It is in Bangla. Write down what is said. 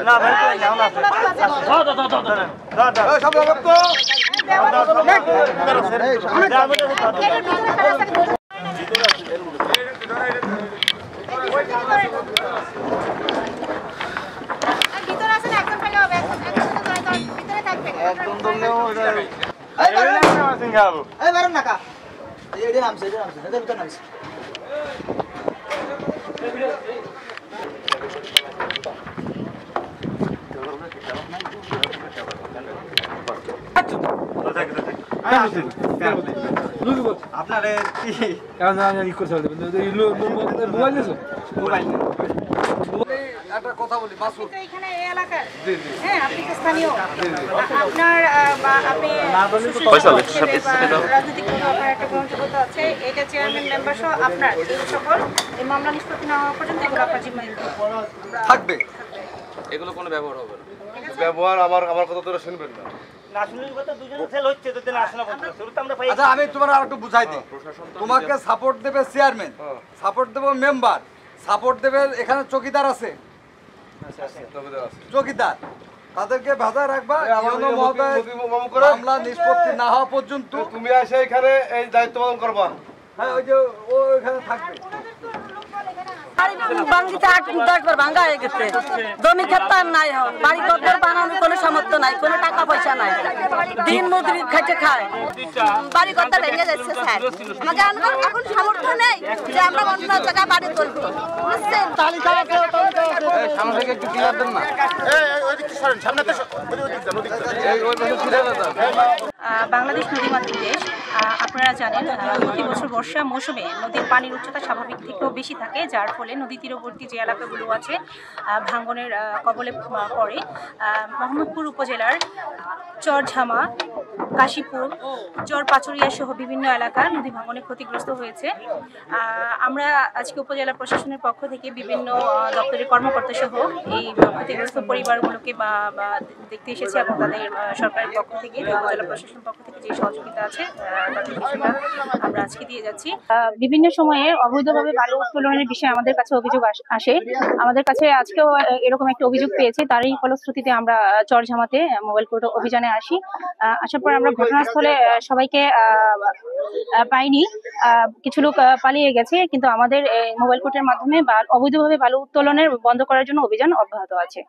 না ভাই নাও না দাও সব লোক তো ভিতরে আছেন একদম ফেলে হবে ভিতরে থাকবে একদম দমনেও এই বারো সিং খাবো এই বারো নাকা এই নামছে এদের ভিতর নামছে আপনারে কি মোবাইল নিছো মোবাইল একটা কথা বলি মাসুদ এখানে এই এলাকার হ্যাঁ আপনি তো স্থানীয় আপনার আপনি রাজনৈতিক আপনার একটা গ্রহণযোগ্যতা আছে এটা চেয়ারম্যান মেম্বার সহ আপনার এই সকল এই মামলা নিষ্পত্তি না হওয়া পর্যন্ত এগুলো আপনার জিম্মায় থাকবে এগুলো কোনো ব্যবহার হবে না। ব্যবহার আমার কথা তোরা শুনবেন না। নাশনাল কথা দুজন সেল হচ্ছে যদি নাশনা বলতে শুরু তো আমরা পাই আচ্ছা আমি তোমার আর একটু বুঝাই দিই তোমাকে সাপোর্ট দেবে চেয়ারম্যান সাপোর্ট দেবে মেম্বার সাপোর্ট দেবে এখানে চকিদার আছে চকিদার তাদেরকে বাজায় রাখবা ইউনো মহোদয় মামলা নিষ্পত্তি না হওয়া পর্যন্ত তুমি এসে এখানে এই দায়িত্ব পালন করবা। হ্যাঁ ওই যে ও এখানে থাকবে ভাঙ্গা হয়ে গেছে জমি ক্ষেত্র নাই বাড়ি ঘর বানানোর কোনো সামর্থ্য নাই কোনো টাকা পয়সা নাই দিন মজুরি খাইতে খায় বাড়ি করতে ভেঙে যাচ্ছে স্যার আমাদের এখন সামর্থ্য নেই যে আমরা অন্য জায়গায় বাড়ি তুলবো বুঝছেন সামনে থেকে একটু ক্লিয়ার দেন না বাংলাদেশ নদীমাতৃক দেশ আপনারা জানেন প্রতি বছর বর্ষা মৌসুমে নদীর পানির উচ্চতা স্বাভাবিক থেকেও বেশি থাকে যার ফলে নদী তীরবর্তী যে এলাকাগুলো আছে ভাঙনের কবলে পড়ে মোহাম্মদপুর উপজেলার চরঝামা কাশীপুর চরপাচুরিয়া সহ বিভিন্ন এলাকা নদী ভাঙনে ক্ষতিগ্রস্ত হয়েছে আমরা আজকে উপজেলা প্রশাসনের পক্ষ থেকে বিভিন্ন দপ্তরের কর্মকর্তা সহ এই ক্ষতিগ্রস্ত পরিবারগুলোকে দেখতে এসেছি এবং তাদের সরকারের পক্ষ থেকে উপজেলা প্রশাসনের পক্ষ থেকে যে সহযোগিতা আছে তাদের কিছুটা আমরা আজকে দিয়ে যাচ্ছি বিভিন্ন সময়ে অবৈধভাবে বালু উত্তোলনের বিষয়ে আমাদের কাছে অভিযোগ আসে আমাদের কাছে আজকেও এরকম একটা অভিযোগ পেয়েছি তারই ফলশ্রুতিতে আমরা চরঝামাতে মোবাইল কোর্ট অভিযানে আসি আসার পর আমরা ঘটনাস্থলে সবাইকে পাইনি কিছু লোক পালিয়ে গেছে কিন্তু আমাদের মোবাইল কোর্টের মাধ্যমে অবৈধভাবে বালু উত্তোলনের বন্ধ করার জন্য অভিযান অব্যাহত আছে।